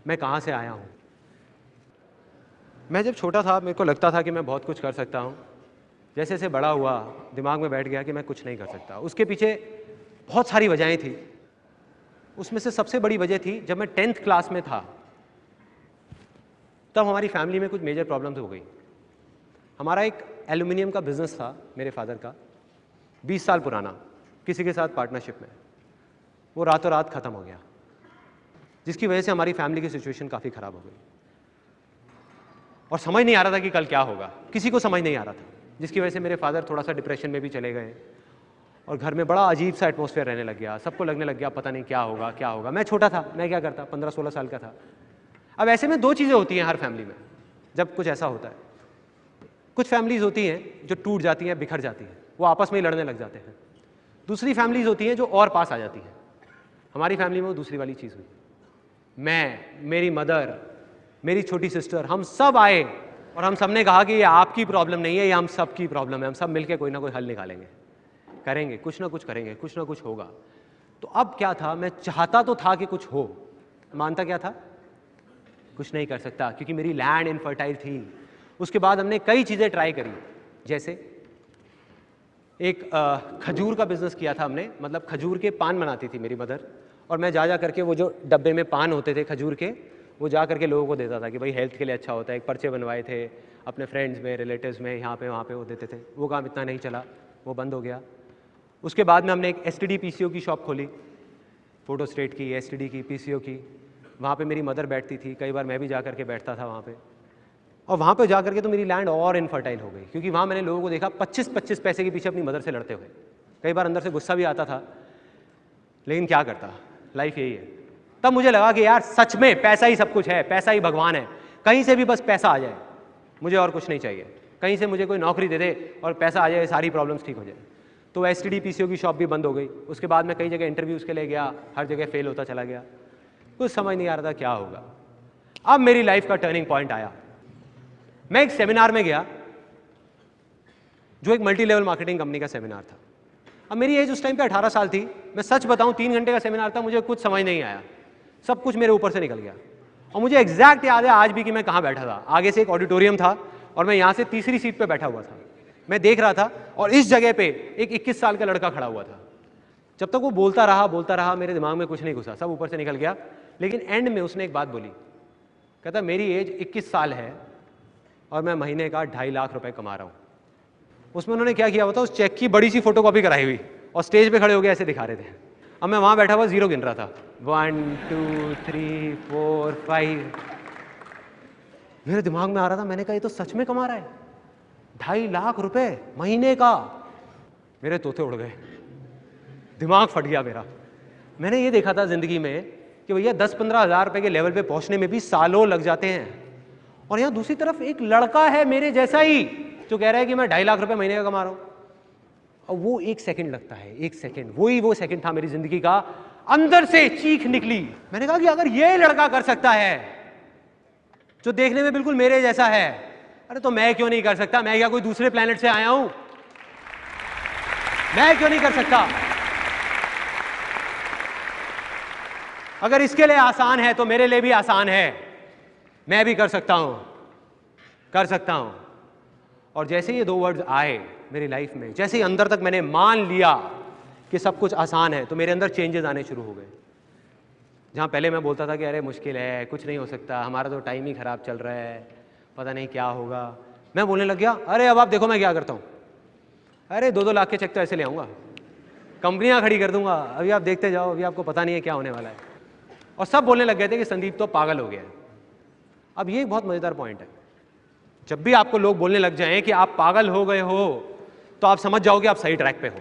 मैं कहाँ से आया हूँ। मैं जब छोटा था मेरे को लगता था कि मैं बहुत कुछ कर सकता हूँ। जैसे जैसे बड़ा हुआ दिमाग में बैठ गया कि मैं कुछ नहीं कर सकता। उसके पीछे बहुत सारी वजहें थी। उसमें से सबसे बड़ी वजह थी जब मैं 10th क्लास में था, तब हमारी फैमिली में कुछ मेजर प्रॉब्लम्स हो गई। हमारा एक एल्यूमिनियम का बिजनेस था मेरे फादर का, 20 साल पुराना, किसी के साथ पार्टनरशिप में। वो रातों रात ख़त्म हो गया, जिसकी वजह से हमारी फैमिली की सिचुएशन काफ़ी ख़राब हो गई और समझ नहीं आ रहा था कि कल क्या होगा। किसी को समझ नहीं आ रहा था, जिसकी वजह से मेरे फादर थोड़ा सा डिप्रेशन में भी चले गए और घर में बड़ा अजीब सा एटमॉस्फेयर रहने लग गया। सबको लगने लग गया पता नहीं क्या होगा क्या होगा। मैं छोटा था, मैं क्या करता, 15-16 साल का था। अब ऐसे में दो चीज़ें होती हैं हर फैमिली में जब कुछ ऐसा होता है। कुछ फैमिलीज़ होती हैं जो टूट जाती हैं, बिखर जाती हैं, वो आपस में ही लड़ने लग जाते हैं। दूसरी फैमिलीज़ होती हैं जो और पास आ जाती हैं। हमारी फैमिली में वो दूसरी वाली चीज़ हुई। मैं, मेरी मदर, मेरी छोटी सिस्टर, हम सब आए और हम सब ने कहा कि ये आपकी प्रॉब्लम नहीं है, ये हम सब की प्रॉब्लम है। हम सब मिलकर कोई ना कोई हल निकालेंगे, करेंगे, कुछ ना कुछ करेंगे, कुछ ना कुछ होगा। तो अब क्या था, मैं चाहता तो था कि कुछ हो, मानता क्या था, कुछ नहीं कर सकता क्योंकि मेरी लैंड इनफर्टाइल थी। उसके बाद हमने कई चीज़ें ट्राई करी, जैसे एक खजूर का बिजनेस किया था हमने। मतलब खजूर के पान बनाती थी मेरी मदर, और मैं जा करके वो जो डब्बे में पान होते थे खजूर के, वो जा करके लोगों को देता था कि भाई हेल्थ के लिए अच्छा होता है। एक पर्चे बनवाए थे अपने फ्रेंड्स में, रिलेटिव्स में, यहाँ पे वहाँ पे वो देते थे। वो काम इतना नहीं चला, वो बंद हो गया। उसके बाद में हमने एक STD PCO की शॉप खोली, फोटो स्टेट की, STD की, PCO की। वहाँ पे मेरी मदर बैठती थी, कई बार मैं भी जा करके बैठता था वहाँ पे। और वहाँ पे जा करके तो मेरी लैंड और इनफर्टाइल हो गई, क्योंकि वहाँ मैंने लोगों को देखा 25-25 पैसे के पीछे अपनी मदर से लड़ते हुए। कई बार अंदर से गुस्सा भी आता था, लेकिन क्या करता, लाइफ यही है। तब मुझे लगा कि यार सच में पैसा ही सब कुछ है, पैसा ही भगवान है। कहीं से भी बस पैसा आ जाए, मुझे और कुछ नहीं चाहिए। कहीं से मुझे कोई नौकरी दे दे और पैसा आ जाए, सारी प्रॉब्लम्स ठीक हो जाए। तो STD PCO की शॉप भी बंद हो गई। उसके बाद मैं कई जगह इंटरव्यूज़ के लिए गया, हर जगह फेल होता चला गया। कुछ समझ नहीं आ रहा था क्या होगा। अब मेरी लाइफ का टर्निंग पॉइंट आया। मैं एक सेमिनार में गया, जो एक मल्टी लेवल मार्केटिंग कंपनी का सेमिनार था। अब मेरी एज उस टाइम पे 18 साल थी। मैं सच बताऊं, 3 घंटे का सेमिनार था, मुझे कुछ समझ नहीं आया, सब कुछ मेरे ऊपर से निकल गया। और मुझे एग्जैक्ट याद है आज भी कि मैं कहाँ बैठा था। आगे से एक ऑडिटोरियम था और मैं यहाँ से तीसरी सीट पे बैठा हुआ था। मैं देख रहा था और इस जगह पे एक 21 साल का लड़का खड़ा हुआ था। जब तक वो बोलता रहा, मेरे दिमाग में कुछ नहीं घुसा, सब ऊपर से निकल गया। लेकिन एंड में उसने एक बात बोली, कहता मेरी एज 21 साल है और मैं महीने का 2.5 लाख रुपए कमा रहा हूँ। उसमें उन्होंने क्या किया होता, उस चेक की बड़ी सी फोटोकॉपी कराई हुई और स्टेज पे खड़े हो गए ऐसे दिखा रहे थे। अब मैं वहाँ बैठा हुआ जीरो गिन रहा था, 1 2 3 4 5। मेरे दिमाग में आ रहा था, मैंने कहा ये तो सच में कमा रहा है 2.5 लाख रुपए महीने का। मेरे तोते उड़ गए, दिमाग फट गया मेरा। मैंने ये देखा था जिंदगी में कि भैया 10-15 हज़ार रुपए के लेवल पे पहुंचने में भी सालों लग जाते हैं, और यहाँ दूसरी तरफ एक लड़का है मेरे जैसा ही जो कह रहा है कि मैं 2.5 लाख रुपए महीने का कमा रहा हूं। और वो 1 सेकंड लगता है, 1 सेकंड, वो सेकंड था मेरी जिंदगी का। अंदर से चीख निकली। मैंने कहा कि अगर ये लड़का कर सकता है जो देखने में बिल्कुल मेरे जैसा है, अरे तो मैं क्यों नहीं कर सकता? मैं क्या कोई दूसरे प्लेनेट से आया हूं? मैं क्यों नहीं कर सकता? अगर इसके लिए आसान है तो मेरे लिए भी आसान है। मैं भी कर सकता हूं, कर सकता हूं। और जैसे ये 2 वर्ड्स आए मेरी लाइफ में, जैसे ही अंदर तक मैंने मान लिया कि सब कुछ आसान है, तो मेरे अंदर चेंजेस आने शुरू हो गए। जहां पहले मैं बोलता था कि अरे मुश्किल है, कुछ नहीं हो सकता, हमारा तो टाइम ही खराब चल रहा है, पता नहीं क्या होगा, मैं बोलने लग गया अरे अब आप देखो मैं क्या करता हूं। अरे 2-2 लाख के चेक तो ऐसे ले आऊंगा, कंपनियां खड़ी कर दूंगा, अभी आप देखते जाओ, अभी आपको पता नहीं है क्या होने वाला है। और सब बोलने लग गए थे कि संदीप तो पागल हो गया है। अब ये एक बहुत मजेदार पॉइंट है, जब भी आपको लोग बोलने लग जाएं कि आप पागल हो गए हो, तो आप समझ जाओगे आप सही ट्रैक पे हो।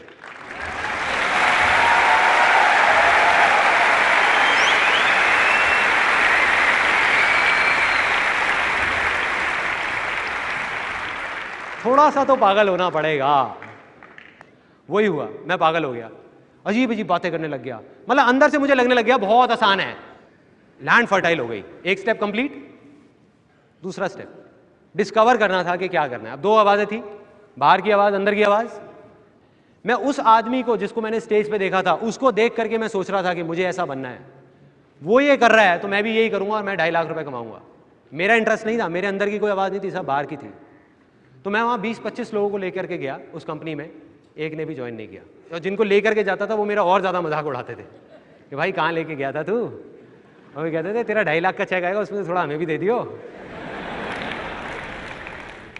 थोड़ा सा तो पागल होना पड़ेगा। वही हुआ, मैं पागल हो गया, अजीब अजीब बातें करने लग गया। मतलब अंदर से मुझे लगने लग गया बहुत आसान है। लैंड फर्टाइल हो गई। एक स्टेप कंप्लीट, दूसरा स्टेप डिस्कवर करना था कि क्या करना है। अब 2 आवाजें थी, बाहर की आवाज, अंदर की आवाज। मैं उस आदमी को जिसको मैंने स्टेज पे देखा था, उसको देख करके मैं सोच रहा था कि मुझे ऐसा बनना है। वो ये कर रहा है तो मैं भी यही करूंगा और मैं 2.5 लाख रुपए कमाऊंगा। मेरा इंटरेस्ट नहीं था, मेरे अंदर की कोई आवाज़ नहीं थी, सब बाहर की थी। तो मैं वहाँ 20-25 लोगों को लेकर के गया उस कंपनी में, एक ने भी ज्वाइन नहीं किया। और जिनको लेकर के जाता था वो मेरा और ज़्यादा मजाक उड़ाते थे कि भाई कहाँ लेके गया था तू, और वो कहते थे तेरा 2.5 लाख का चेक आएगा उसमें थोड़ा हमें भी दे दियो।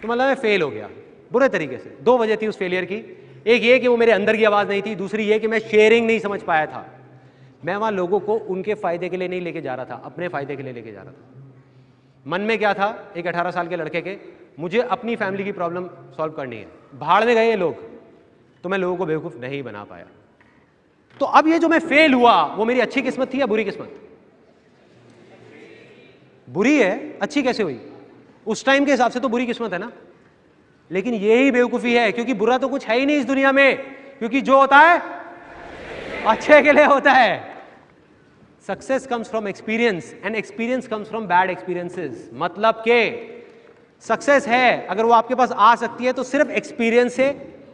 तो मतलब मैं फेल हो गया बुरे तरीके से। 2 वजह थी उस फेलियर की, एक ये कि वो मेरे अंदर की आवाज़ नहीं थी, दूसरी ये कि मैं शेयरिंग नहीं समझ पाया था। मैं वहाँ लोगों को उनके फ़ायदे के लिए नहीं लेके जा रहा था, अपने फ़ायदे के लिए लेके जा रहा था। मन में क्या था, एक 18 साल के लड़के के, मुझे अपनी फैमिली की प्रॉब्लम सॉल्व करनी है। भाड़ में गए ये लोग, तो मैं लोगों को बेवकूफ़ नहीं बना पाया। तो अब ये जो मैं फेल हुआ वो मेरी अच्छी किस्मत थी या बुरी किस्मत? बुरी है, अच्छी कैसे हुई? उस टाइम के हिसाब से तो बुरी किस्मत है ना। लेकिन यही बेवकूफ़ी है, क्योंकि बुरा तो कुछ है ही नहीं इस दुनिया में, क्योंकि जो होता है अच्छे के लिए होता है। Success comes from experience and experience comes from bad experiences. मतलब के सक्सेस है अगर वो आपके पास आ सकती है तो सिर्फ एक्सपीरियंस से,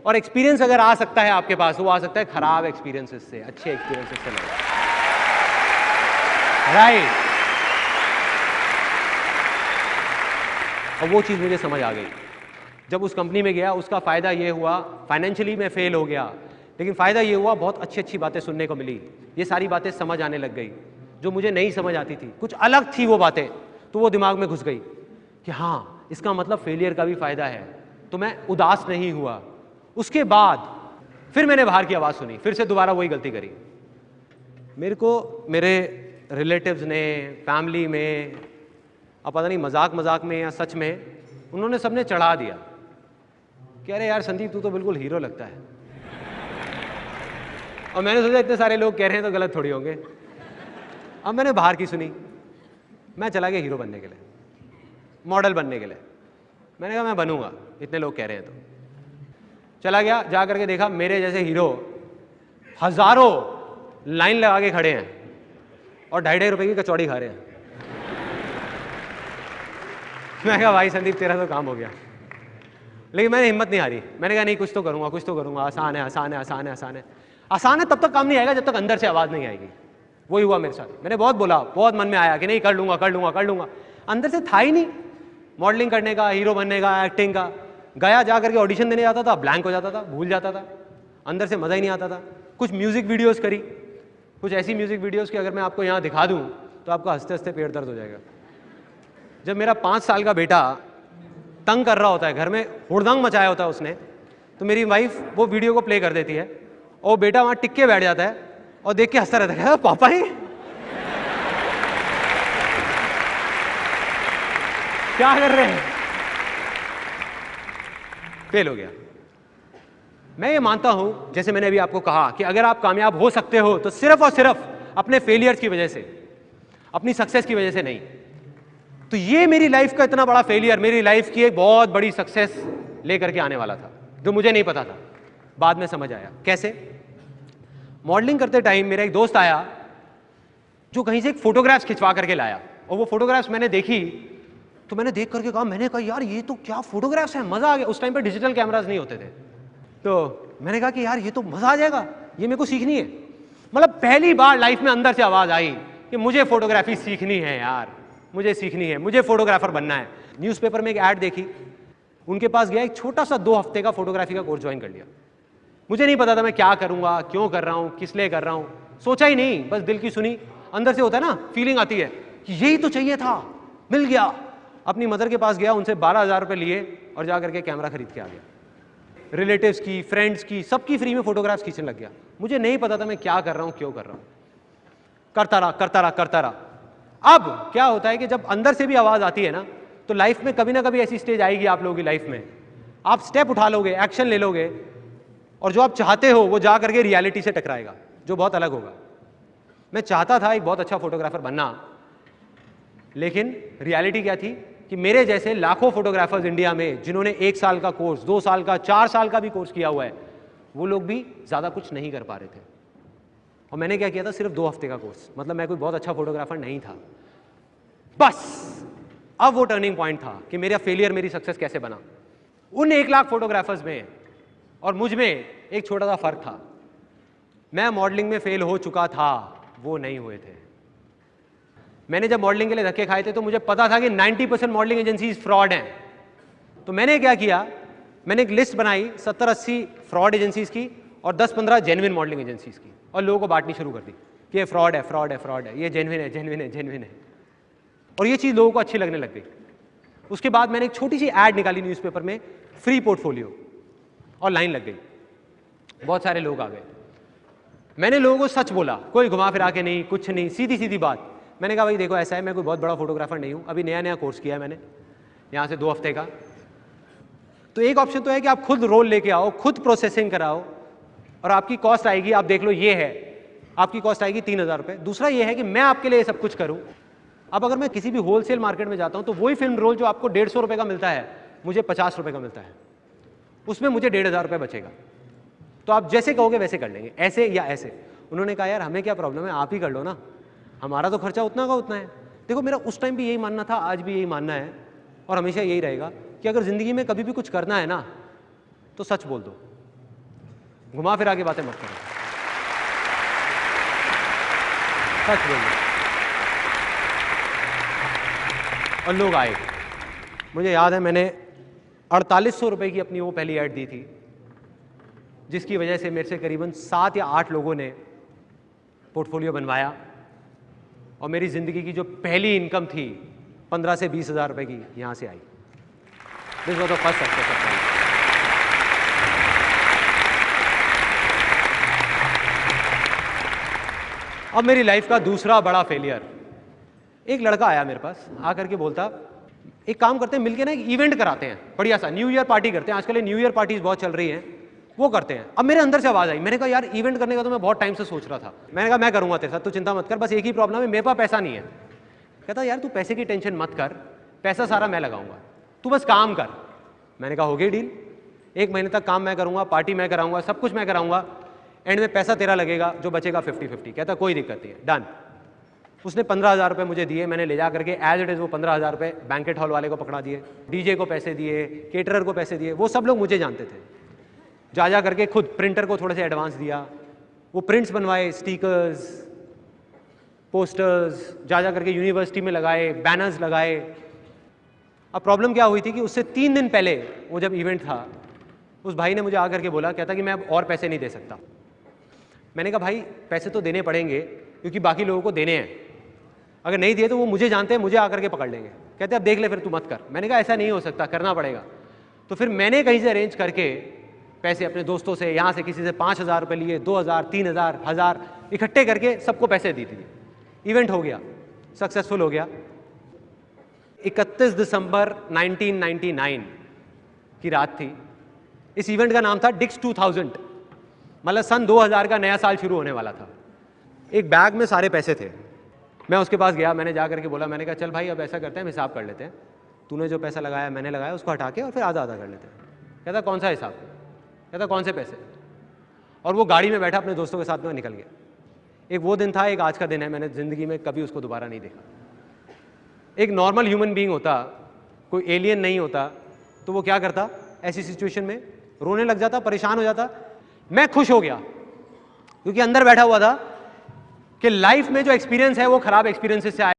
और एक्सपीरियंस अगर आ सकता है आपके पास, वो आ सकता है खराब एक्सपीरियंसेस से, अच्छे एक्सपीरियंसेस से नहीं। राइट। और वो चीज़ मुझे समझ आ गई जब उस कंपनी में गया। उसका फ़ायदा ये हुआ, फाइनेंशियली मैं फेल हो गया, लेकिन फ़ायदा ये हुआ बहुत अच्छी अच्छी बातें सुनने को मिली। ये सारी बातें समझ आने लग गई जो मुझे नहीं समझ आती थी, कुछ अलग थी वो बातें, तो वो दिमाग में घुस गई कि हाँ इसका मतलब फेलियर का भी फ़ायदा है। तो मैं उदास नहीं हुआ। उसके बाद फिर मैंने बाहर की आवाज़ सुनी, फिर से दोबारा वही गलती करी। मेरे को मेरे रिलेटिव्स ने, फैमिली में, अब पता नहीं मजाक मजाक में या सच में, उन्होंने सबने चढ़ा दिया कि अरे यार संदीप तू तो बिल्कुल हीरो लगता है। और मैंने सोचा इतने सारे लोग कह रहे हैं तो गलत थोड़ी होंगे। अब मैंने बाहर की सुनी, मैं चला गया हीरो बनने के लिए, मॉडल बनने के लिए। मैंने कहा मैं बनूंगा, इतने लोग कह रहे हैं तो। चला गया, जा करके देखा मेरे जैसे हीरो हजारों लाइन लगा के खड़े हैं और 2.5 रुपए की कचौड़ी खा रहे हैं। मैं कहा भाई संदीप तेरा तो काम हो गया। लेकिन मैंने हिम्मत नहीं हारी, मैंने कहा नहीं कुछ तो करूंगा, कुछ तो करूंगा, आसान है आसान है आसान है आसान है। आसान है तब तक काम नहीं आएगा जब तक अंदर से आवाज़ नहीं आएगी। वही हुआ मेरे साथ। मैंने बहुत बोला, बहुत मन में आया कि नहीं कर लूंगा कर लूंगा कर लूंगा, अंदर से था ही नहीं मॉडलिंग करने का, हीरो बनने का, एक्टिंग का। गया जा करके ऑडिशन देने जाता था, ब्लैंक हो जाता था, भूल जाता था, अंदर से मज़ा ही नहीं आता था। कुछ म्यूज़िक वीडियोज़ करी, कुछ ऐसी म्यूज़िक वीडियोज़ की अगर मैं आपको यहाँ दिखा दूँ तो आपको हंसते हंसते पेट दर्द हो जाएगा। जब मेरा 5 साल का बेटा तंग कर रहा होता है, घर में हुड़दंग मचाया होता है उसने, तो मेरी वाइफ वो वीडियो को प्ले कर देती है और बेटा वहाँ टिक के बैठ जाता है और देख के हंसता रहता है, पापा ही क्या कर रहे हैं। फेल हो गया। मैं ये मानता हूं, जैसे मैंने अभी आपको कहा, कि अगर आप कामयाब हो सकते हो तो सिर्फ और सिर्फ अपने फेलियर्स की वजह से, अपनी सक्सेस की वजह से नहीं। तो ये मेरी लाइफ का इतना बड़ा फेलियर मेरी लाइफ की एक बहुत बड़ी सक्सेस लेकर के आने वाला था, जो मुझे नहीं पता था। बाद में समझ आया कैसे। मॉडलिंग करते टाइम मेरा एक दोस्त आया जो कहीं से एक फोटोग्राफ्स खिंचवा करके लाया, और वो फोटोग्राफ्स मैंने देखी तो मैंने देख करके कहा, मैंने कहा यार ये तो क्या फोटोग्राफ्स हैं, मजा आ गया। उस टाइम पे डिजिटल कैमरास नहीं होते थे, तो मैंने कहा कि यार ये तो मजा आ जाएगा, ये मेरे को सीखनी है। मतलब पहली बार लाइफ में अंदर से आवाज आई कि मुझे फोटोग्राफी सीखनी है यार, मुझे सीखनी है, मुझे फोटोग्राफर बनना है। न्यूज़पेपर में एक ऐड देखी, उनके पास गया, एक छोटा सा 2 हफ्ते का फोटोग्राफी का कोर्स ज्वाइन कर लिया। मुझे नहीं पता था मैं क्या करूंगा, क्यों कर रहा हूं, किस लिए कर रहा हूं, सोचा ही नहीं, बस दिल की सुनी। अंदर से होता है ना, फीलिंग आती है कि यही तो चाहिए था, मिल गया। अपनी मदर के पास गया, उनसे 12,000 रुपए लिए और जा करके कैमरा खरीद के आ गया। रिलेटिव्स की, फ्रेंड्स की, सबकी फ्री में फोटोग्राफ्स खींचने लग गया। मुझे नहीं पता था मैं क्या कर रहा हूं, क्यों कर रहा हूं, करता रहा करता रहा करता रहा। अब क्या होता है कि जब अंदर से भी आवाज आती है ना, तो लाइफ में कभी ना कभी ऐसी स्टेज आएगी आप लोगों की लाइफ में, आप स्टेप उठा लोगे, एक्शन ले लोगे, और जो आप चाहते हो वो जा करके रियलिटी से टकराएगा, जो बहुत अलग होगा। मैं चाहता था एक बहुत अच्छा फोटोग्राफर बनना, लेकिन रियलिटी क्या थी कि मेरे जैसे लाखों फोटोग्राफर्स इंडिया में, जिन्होंने 1 साल का कोर्स, 2 साल का, 4 साल का भी कोर्स किया हुआ है, वो लोग भी ज़्यादा कुछ नहीं कर पा रहे थे। और मैंने क्या किया था, सिर्फ 2 हफ्ते का कोर्स। मतलब मैं कोई बहुत अच्छा फोटोग्राफर नहीं था। बस अब वो टर्निंग पॉइंट था कि मेरा फेलियर मेरी सक्सेस कैसे बना। उन 1 लाख फोटोग्राफर्स में और मुझ में एक छोटा सा फर्क था। मैं मॉडलिंग में फेल हो चुका था, वो नहीं हुए थे। मैंने जब मॉडलिंग के लिए धक्के खाए थे तो मुझे पता था कि 90% मॉडलिंग एजेंसीज फ्रॉड हैं। तो मैंने क्या किया, मैंने एक लिस्ट बनाई 70-80 फ्रॉड एजेंसीज की और 10-15 जेन्युइन मॉडलिंग एजेंसीज की, और लोगों को बांटनी शुरू कर दी कि ये फ्रॉड है, फ्रॉड है, फ्रॉड है, ये जेन्युइन है, जेन्युइन है, जेन्युइन है। और ये चीज़ लोगों को अच्छी लगने लग गई। उसके बाद मैंने एक छोटी सी ऐड निकाली न्यूज़पेपर में, फ्री पोर्टफोलियो, और लाइन लग गई, बहुत सारे लोग आ गए। मैंने लोगों को सच बोला, कोई घुमा फिरा के नहीं, कुछ नहीं, सीधी सीधी बात। मैंने कहा भाई देखो ऐसा है, मैं कोई बहुत बड़ा फोटोग्राफर नहीं हूँ, अभी नया नया कोर्स किया है मैंने यहाँ से 2 हफ्ते का। तो एक ऑप्शन तो है कि आप खुद रोल लेके आओ, खुद प्रोसेसिंग कराओ, और आपकी कॉस्ट आएगी, आप देख लो ये है, आपकी कॉस्ट आएगी 3,000 रुपये। दूसरा ये है कि मैं आपके लिए सब कुछ करूँ। अब अगर मैं किसी भी होलसेल मार्केट में जाता हूँ तो वही फिल्म रोल जो आपको 150 रुपये का मिलता है, मुझे 50 रुपये का मिलता है, उसमें मुझे 1,500 रुपये बचेगा। तो आप जैसे कहोगे वैसे कर लेंगे, ऐसे या ऐसे। उन्होंने कहा यार हमें क्या प्रॉब्लम है, आप ही कर लो ना, हमारा तो खर्चा उतना का उतना है। देखो मेरा उस टाइम भी यही मानना था, आज भी यही मानना है, और हमेशा यही रहेगा कि अगर ज़िंदगी में कभी भी कुछ करना है ना तो सच बोल दो, घुमा फिरा के बातें मत करो, सच बोल दो। और लोग आए। मुझे याद है मैंने 4800 रुपये की अपनी वो पहली ऐड दी थी, जिसकी वजह से मेरे से करीबन 7 या 8 लोगों ने पोर्टफोलियो बनवाया, और मेरी ज़िंदगी की जो पहली इनकम थी 15 से 20 हज़ार रुपये की यहाँ से आई। This was the first success. अब मेरी लाइफ का दूसरा बड़ा फेलियर, एक लड़का आया मेरे पास, आकर के बोलता एक काम करते हैं मिलके ना, एक इवेंट कराते हैं बढ़िया सा, न्यू ईयर पार्टी करते हैं, आजकल न्यू ईयर पार्टीज बहुत चल रही हैं, वो करते हैं। अब मेरे अंदर से आवाज़ आई, मैंने कहा यार इवेंट करने का तो मैं बहुत टाइम से सोच रहा था। मैंने कहा मैं करूँगा तेरे साथ, तू चिंता मत कर, बस एक ही प्रॉब्लम है, मेरे पास पैसा नहीं है। कहता यार तू पैसे की टेंशन मत कर, पैसा सारा मैं लगाऊंगा, तू बस काम कर। मैंने कहा हो गई डील, 1 महीने तक काम मैं करूँगा, पार्टी मैं कराऊंगा, सब कुछ मैं कराऊंगा, एंड में पैसा तेरा लगेगा, जो बचेगा 50-50। कहता कोई दिक्कत नहीं है, डन। उसने 15,000 रुपये मुझे दिए, मैंने ले जा करके एज इट इज़ वो 15,000 रुपये बैंकेट हॉल वाले को पकड़ा दिए, डीजे को पैसे दिए, केटरर को पैसे दिए, वो सब लोग मुझे जानते थे। जा करके खुद प्रिंटर को थोड़े से एडवांस दिया, वो प्रिंट्स बनवाए, स्टिकर्स, पोस्टर्स, जा करके यूनिवर्सिटी में लगाए, बैनर्स लगाए। अब प्रॉब्लम क्या हुई थी कि उससे 3 दिन पहले वो जब इवेंट था, उस भाई ने मुझे आकर के बोला, कहता कि मैं अब और पैसे नहीं दे सकता। मैंने कहा भाई पैसे तो देने पड़ेंगे क्योंकि बाकी लोगों को देने हैं, अगर नहीं दिए तो वो मुझे जानते हैं, मुझे आकर के पकड़ लेंगे। कहते अब देख ले फिर तू मत कर। मैंने कहा ऐसा नहीं हो सकता, करना पड़ेगा। तो फिर मैंने कहीं से अरेंज करके पैसे अपने दोस्तों से, यहाँ से किसी से 5,000 रुपये लिए, 2,000, 3,000, 1,000 इकट्ठे करके सबको पैसे दी थी। इवेंट हो गया, सक्सेसफुल हो गया। 31 दिसंबर 1999 की रात थी। इस इवेंट का नाम था डिक्स 2000, मतलब सन 2000 का नया साल शुरू होने वाला था। एक बैग में सारे पैसे थे। मैं उसके पास गया, मैंने जा करके बोला, मैंने कहा चल भाई अब ऐसा करते हैं, हम हिसाब कर लेते हैं, तूने जो पैसा लगाया मैंने लगाया, उसको हटा के और फिर आधा आधा कर लेते हैं। कहता कौन सा हिसाब? कहता कौन से पैसे? और वो गाड़ी में बैठा अपने दोस्तों के साथ में निकल गया। एक वो दिन था, एक आज का दिन है, मैंने ज़िंदगी में कभी उसको दोबारा नहीं देखा। एक नॉर्मल ह्यूमन बीइंग होता, कोई एलियन नहीं होता, तो वो क्या करता ऐसी सिचुएशन में? रोने लग जाता, परेशान हो जाता। मैं खुश हो गया क्योंकि अंदर बैठा हुआ था कि लाइफ में जो एक्सपीरियंस है वो खराब एक्सपीरियंसेस से आया।